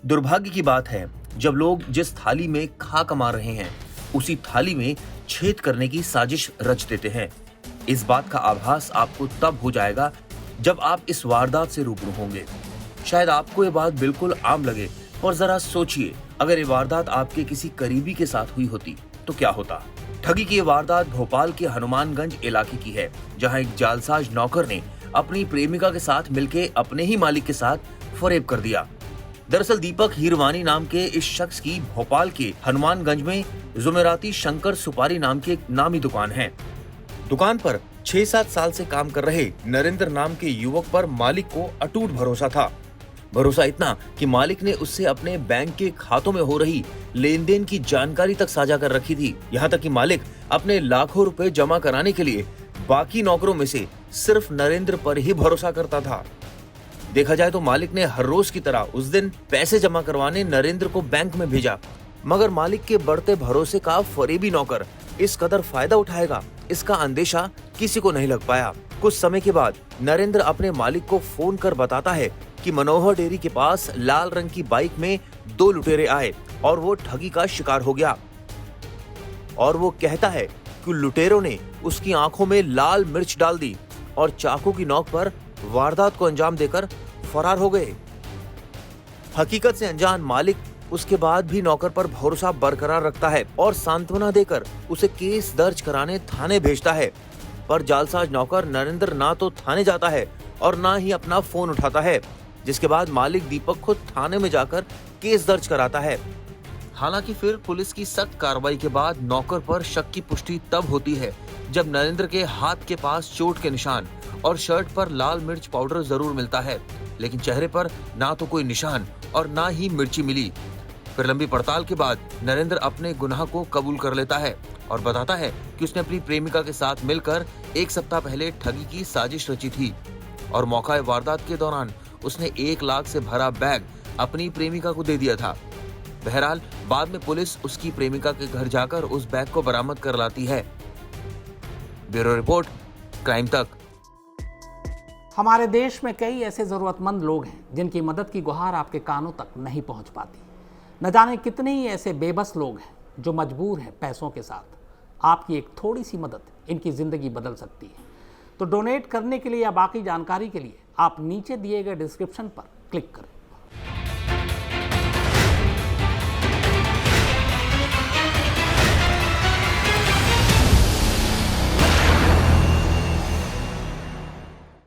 दुर्भाग्य की बात है, जब लोग जिस थाली में खा कमा रहे हैं, उसी थाली में छेद करने की साजिश रच देते हैं। इस बात का आभास आपको तब हो जाएगा जब आप इस वारदात से रूबरू होंगे। शायद आपको ये बात बिल्कुल आम लगे, और जरा सोचिए, अगर ये वारदात आपके किसी करीबी के साथ हुई होती तो क्या होता। ठगी की ये वारदात भोपाल के हनुमानगंज इलाके की है, जहां एक जालसाज नौकर ने अपनी प्रेमिका के साथ मिलकर अपने ही मालिक के साथ फरेब कर दिया। दरअसल दीपक हीरवानी नाम के इस शख्स की भोपाल के हनुमानगंज में जुमेराती शंकर सुपारी नाम की एक नामी दुकान है। दुकान पर 6-7 साल से काम कर रहे नरेंद्र नाम के युवक पर मालिक को अटूट भरोसा था। भरोसा इतना कि मालिक ने उससे अपने बैंक के खातों में हो रही लेन देन की जानकारी तक साझा कर रखी थी। यहाँ तक कि मालिक अपने लाखों रुपए जमा कराने के लिए बाकी नौकरों में से सिर्फ नरेंद्र पर ही भरोसा करता था। देखा जाए तो मालिक ने हर रोज की तरह उस दिन पैसे जमा करवाने नरेंद्र को बैंक में भेजा, मगर मालिक के बढ़ते भरोसे का फरेबी नौकर इस कदर फायदा उठाएगा, इसका अंदेशा किसी को नहीं लग पाया। कुछ समय के बाद नरेंद्र अपने मालिक को फोन कर बताता है कि मनोहर डेयरी के पास लाल रंग की बाइक में 2 लुटेरे आए और वो ठगी का शिकार हो गया। और वो कहता है कि लुटेरों ने उसकी आंखों में लाल मिर्च डाल दी और चाकू की नोक पर वारदात को अंजाम देकर फरार हो गए। हकीकत से अनजान मालिक उसके बाद भी नौकर पर भरोसा बरकरार रखता है और सांत्वना देकर उसे केस दर्ज कराने थाने भेजता है। पर जालसाज नौकर नरेंद्र ना तो थाने जाता है और ना ही अपना फोन उठाता है, जिसके बाद मालिक दीपक खुद थाने में जाकर केस दर्ज कराता है। हालांकि फिर पुलिस की सख्त कार्रवाई के बाद नौकर पर शक की पुष्टि तब होती है जब नरेंद्र के हाथ के पास चोट के निशान और शर्ट पर लाल मिर्च पाउडर जरूर मिलता है, लेकिन चेहरे पर ना तो कोई निशान और ना ही मिर्ची मिली। फिर लंबी पड़ताल के बाद नरेंद्र अपने गुनाह को कबूल कर लेता है और बताता है कि उसने अपनी प्रेमिका के साथ मिलकर 1 सप्ताह पहले ठगी की साजिश रची थी और मौका वारदात के दौरान उसने 1 लाख से भरा बैग अपनी प्रेमिका को दे दिया था। बहरहाल बाद में पुलिस उसकी प्रेमिका के घर जाकर उस बैग को बरामद कर लाती है। ब्यूरो रिपोर्ट, क्राइम तक। हमारे देश में कई ऐसे जरूरतमंद लोग हैं जिनकी मदद की गुहार आपके कानों तक नहीं पहुंच पाती। न जाने कितने ही ऐसे बेबस लोग हैं जो मजबूर हैं पैसों के साथ। आपकी एक थोड़ी सी मदद इनकी ज़िंदगी बदल सकती है। तो डोनेट करने के लिए या बाकी जानकारी के लिए आप नीचे दिए गए डिस्क्रिप्शन पर क्लिक करें।